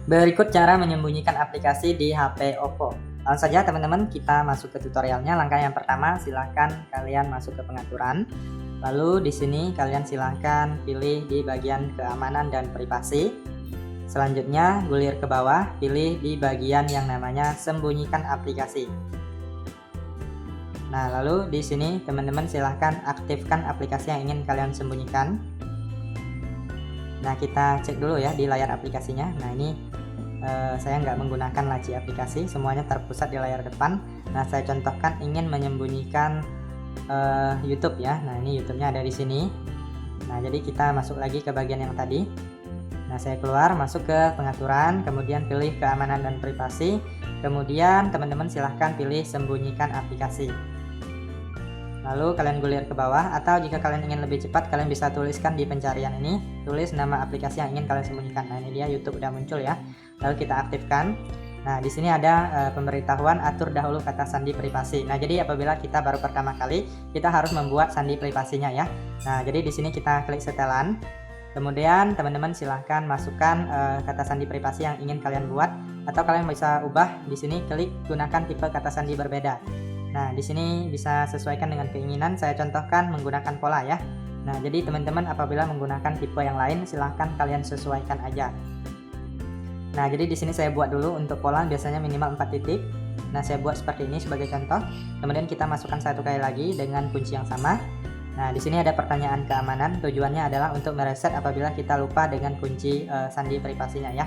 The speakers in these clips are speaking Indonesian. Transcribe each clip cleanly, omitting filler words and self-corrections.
Berikut cara menyembunyikan aplikasi di HP Oppo. Langsung saja teman-teman, kita masuk ke tutorialnya. Langkah yang pertama, silahkan kalian masuk ke pengaturan. Lalu di sini kalian silahkan pilih di bagian keamanan dan privasi. Selanjutnya gulir ke bawah, pilih di bagian yang namanya sembunyikan aplikasi. Nah, lalu di sini teman-teman silahkan aktifkan aplikasi yang ingin kalian sembunyikan. Nah, kita cek dulu ya di layar aplikasinya. Nah, ini saya nggak menggunakan laci aplikasi, semuanya terpusat di layar depan. Nah, saya contohkan ingin menyembunyikan YouTube ya. Nah, ini YouTube-nya ada di sini. Nah, jadi kita masuk lagi ke bagian yang tadi. Nah, saya keluar, masuk ke pengaturan, kemudian pilih keamanan dan privasi, kemudian teman-teman silahkan pilih sembunyikan aplikasi. Lalu kalian gulir ke bawah, atau jika kalian ingin lebih cepat, kalian bisa tuliskan di pencarian ini, tulis nama aplikasi yang ingin kalian sembunyikan. Nah, ini dia, YouTube udah muncul ya. Lalu kita aktifkan. Nah, di sini ada pemberitahuan atur dahulu kata sandi privasi. Nah, jadi apabila kita baru pertama kali, kita harus membuat sandi privasinya ya. Nah, jadi di sini kita klik setelan. Kemudian teman-teman silahkan masukkan kata sandi privasi yang ingin kalian buat, atau kalian bisa ubah. Di sini klik gunakan tipe kata sandi berbeda. Nah, di sini bisa sesuaikan dengan keinginan. Saya contohkan menggunakan pola ya. Nah, jadi teman-teman apabila menggunakan tipe yang lain, silahkan kalian sesuaikan aja. Nah, jadi di sini saya buat dulu untuk pola, biasanya minimal 4 titik. Nah, saya buat seperti ini sebagai contoh. Kemudian kita masukkan satu kali lagi dengan kunci yang sama. Nah, di sini ada pertanyaan keamanan. Tujuannya adalah untuk mereset apabila kita lupa dengan kunci sandi privasinya ya.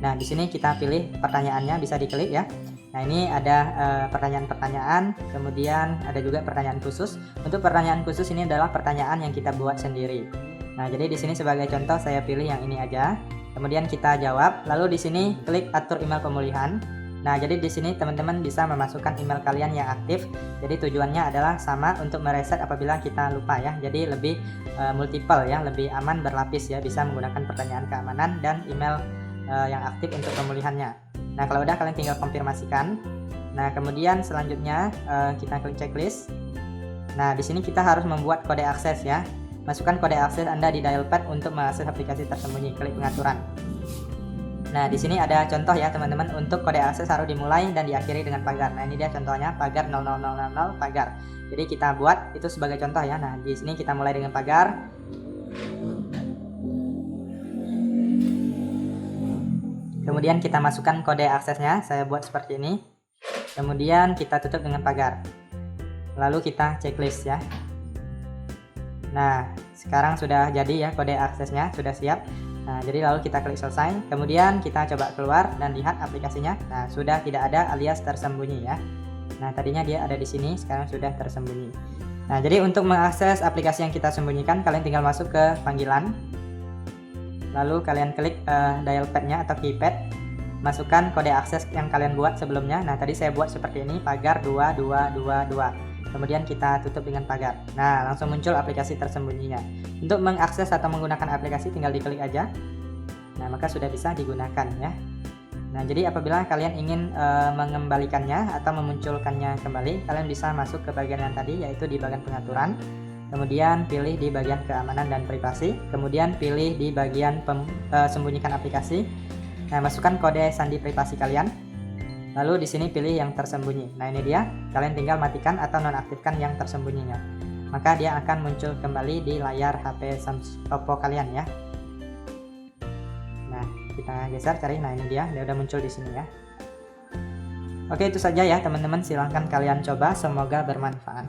Nah, di sini kita pilih pertanyaannya, bisa diklik ya. Nah, ini ada pertanyaan-pertanyaan, kemudian ada juga pertanyaan khusus. Untuk pertanyaan khusus ini adalah pertanyaan yang kita buat sendiri. Nah, jadi di sini sebagai contoh saya pilih yang ini aja. Kemudian kita jawab, lalu di sini klik atur email pemulihan. Nah, jadi di sini teman-teman bisa memasukkan email kalian yang aktif. Jadi tujuannya adalah sama untuk mereset apabila kita lupa ya. Jadi lebih multiple ya, lebih aman berlapis ya, bisa menggunakan pertanyaan keamanan dan email yang aktif untuk pemulihannya. Nah, kalau udah kalian tinggal konfirmasikan. Nah, kemudian selanjutnya kita klik checklist. Nah, di sini kita harus membuat kode akses ya. Masukkan kode akses Anda di dialpad untuk mengakses aplikasi tersembunyi. Klik pengaturan. Nah, di sini ada contoh ya teman-teman, untuk kode akses harus dimulai dan diakhiri dengan pagar. Nah, ini dia contohnya, pagar 00000 pagar. Jadi kita buat itu sebagai contoh ya. Nah, di sini kita mulai dengan pagar. Kemudian kita masukkan kode aksesnya, saya buat seperti ini. Kemudian kita tutup dengan pagar. Lalu kita checklist ya. Nah, sekarang sudah jadi ya kode aksesnya, sudah siap. Nah, jadi lalu kita klik selesai. Kemudian kita coba keluar dan lihat aplikasinya. Nah, sudah tidak ada alias tersembunyi ya. Nah, tadinya dia ada di sini, sekarang sudah tersembunyi. Nah, jadi untuk mengakses aplikasi yang kita sembunyikan, kalian tinggal masuk ke panggilan. Lalu kalian klik dialpad-nya atau keypad, masukkan kode akses yang kalian buat sebelumnya. Nah, tadi saya buat seperti ini, pagar 2222. Kemudian kita tutup dengan pagar. Nah, langsung muncul aplikasi tersembunyinya. Untuk mengakses atau menggunakan aplikasi tinggal diklik aja. Nah, maka sudah bisa digunakan ya. Nah, jadi apabila kalian ingin mengembalikannya atau memunculkannya kembali, kalian bisa masuk ke bagian yang tadi, yaitu di bagian pengaturan. Kemudian pilih di bagian keamanan dan privasi, kemudian pilih di bagian sembunyikan aplikasi. Nah, masukkan kode sandi privasi kalian. Lalu di sini pilih yang tersembunyi. Nah, ini dia, kalian tinggal matikan atau nonaktifkan yang tersembunyinya. Maka dia akan muncul kembali di layar HP Oppo kalian ya. Nah, kita geser cari. Nah, ini dia udah muncul di sini ya. Oke, itu saja ya teman-teman, silahkan kalian coba, semoga bermanfaat.